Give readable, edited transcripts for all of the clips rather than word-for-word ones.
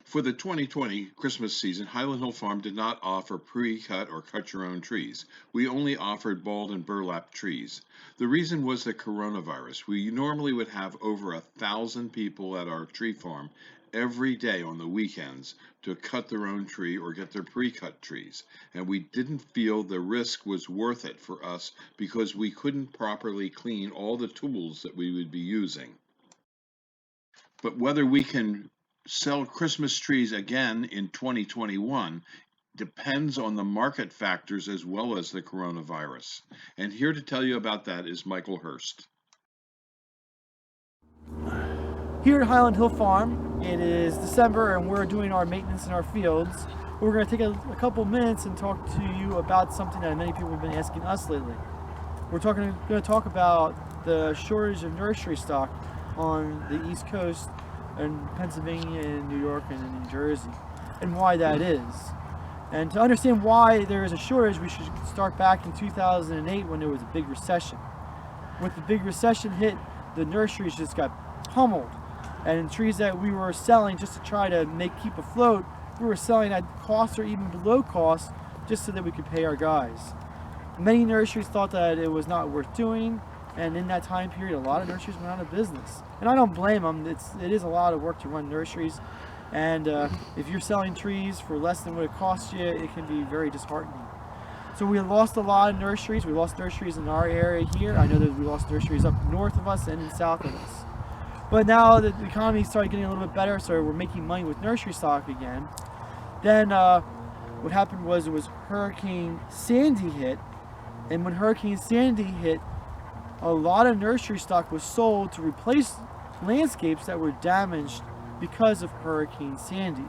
For the 2020 Christmas season, Highland Hill Farm did not offer pre-cut or cut your own trees. We only offered balled and burlap trees. The reason was the coronavirus. We normally would have over 1,000 people at our tree farm every day on the weekends to cut their own tree or get their pre-cut trees. And we didn't feel the risk was worth it for us because we couldn't properly clean all the tools that we would be using. But whether we can sell Christmas trees again in 2021 depends on the market factors as well as the coronavirus. And here to tell you about that is Michael Hurst. Here at Highland Hill Farm, it is December and we're doing our maintenance in our fields. We're going to take a couple minutes and talk to you about something that many people have been asking us lately. We're going to talk about the shortage of nursery stock on the East Coast in Pennsylvania and New York and in New Jersey, and why that is. And to understand why there is a shortage, we should start back in 2008 when there was a big recession. With the big recession hit, the nurseries just got pummeled, and trees that we were selling just to try to keep afloat, we were selling at cost or even below cost just so that we could pay our guys. Many nurseries thought that it was not worth doing, and in that time period a lot of nurseries went out of business. And I don't blame them. It is a lot of work to run nurseries, and if you're selling trees for less than what it costs you, it can be very disheartening. So we lost a lot of nurseries. We lost nurseries in our area here. I know that we lost nurseries up north of us and in south of us. But now that the economy started getting a little bit better, so we're making money with nursery stock again. Then what happened was it was Hurricane Sandy hit, and when Hurricane Sandy hit, a lot of nursery stock was sold to replace landscapes that were damaged because of Hurricane Sandy.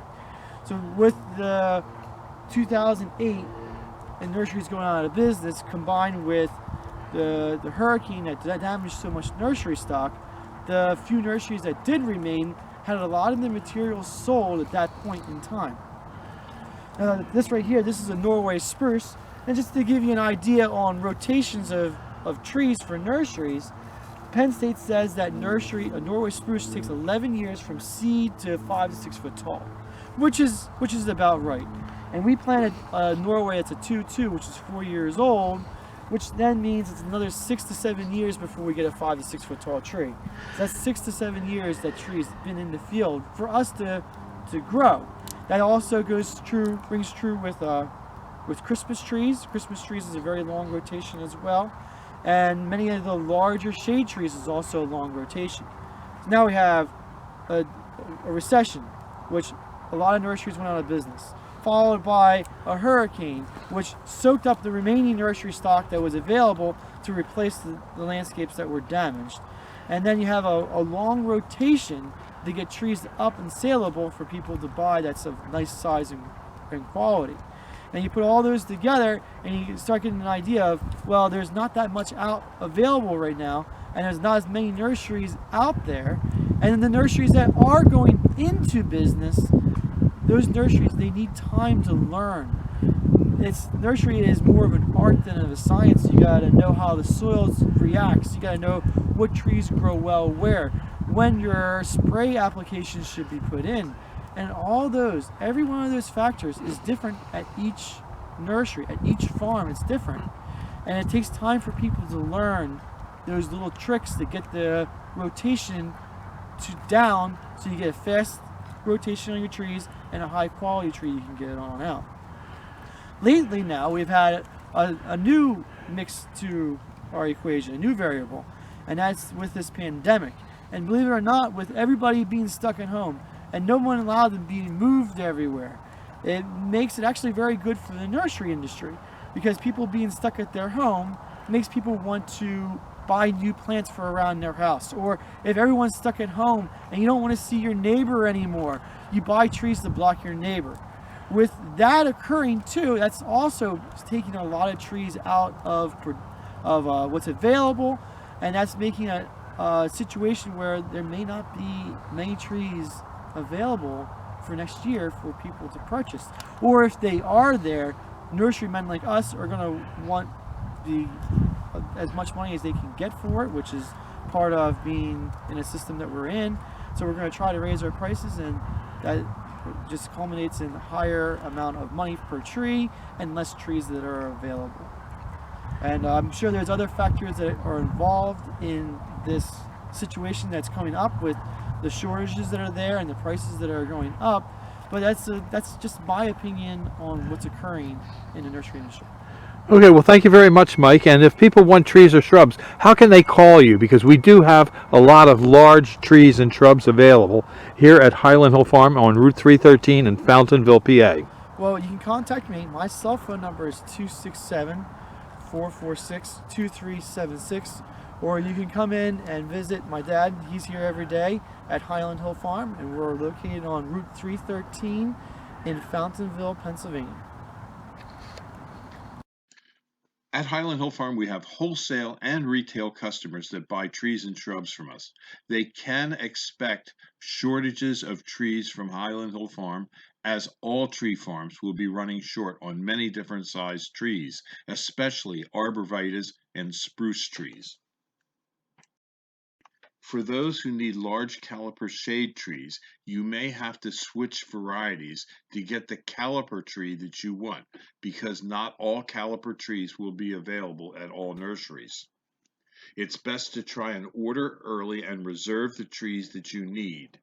So with the 2008 and nurseries going out of business, combined with the hurricane that damaged so much nursery stock, the few nurseries that did remain had a lot of the materials sold at that point in time. This right here, this is a Norway spruce, and just to give you an idea on rotations of trees for nurseries, Penn State says that a Norway spruce takes 11 years from seed to 5 to 6 foot tall, which is about right. And we planted Norway, it's a 2-2, which is 4 years old, which then means it's another 6 to 7 years before we get a 5 to 6 foot tall tree. So that's 6 to 7 years that tree's been in the field for us to grow. That also rings true with Christmas trees. Christmas trees is a very long rotation as well. And many of the larger shade trees is also a long rotation. So now we have a recession, which a lot of nurseries went out of business, followed by a hurricane, which soaked up the remaining nursery stock that was available to replace the landscapes that were damaged. And then you have a long rotation to get trees up and saleable for people to buy that's of nice size and quality. And you put all those together and you start getting an idea of, well, there's not that much available right now, and there's not as many nurseries out there. And the nurseries that are going into business, those nurseries, they need time to learn. Nursery is more of an art than of a science. You gotta know how the soil reacts. You gotta know what trees grow well where, when your spray applications should be put in. And every one of those factors is different at each nursery, at each farm, it's different. And it takes time for people to learn those little tricks to get the rotation down so you get a fast rotation on your trees and a high quality tree you can get on out. Lately now, we've had a new mix to our equation, a new variable, and that's with this pandemic. And believe it or not, with everybody being stuck at home, and no one allowed them being moved everywhere, it makes it actually very good for the nursery industry, because people being stuck at their home makes people want to buy new plants for around their house. Or if everyone's stuck at home and you don't want to see your neighbor anymore, you buy trees to block your neighbor. With that occurring too, that's also taking a lot of trees out of what's available, and that's making a situation where there may not be many trees available for next year for people to purchase. Or if they are there, nurserymen like us are going to want as much money as they can get for it, which is part of being in a system that we're in. So we're going to try to raise our prices, and that just culminates in a higher amount of money per tree and less trees that are available. And I'm sure there's other factors that are involved in this situation that's coming up with the shortages that are there and the prices that are going up. But that's just my opinion on what's occurring in the nursery industry. Okay, well, thank you very much, Mike. And if people want trees or shrubs, how can they call you? Because we do have a lot of large trees and shrubs available here at Highland Hill Farm on Route 313 in Fountainville, PA. Well, you can contact me. My cell phone number is 267 446 2376. Or you can come in and visit my dad. He's here every day at Highland Hill Farm, and we're located on Route 313 in Fountainville, Pennsylvania. At Highland Hill Farm, we have wholesale and retail customers that buy trees and shrubs from us. They can expect shortages of trees from Highland Hill Farm, as all tree farms will be running short on many different sized trees, especially arborvitaes and spruce trees. For those who need large caliper shade trees, you may have to switch varieties to get the caliper tree that you want, because not all caliper trees will be available at all nurseries. It's best to try and order early and reserve the trees that you need.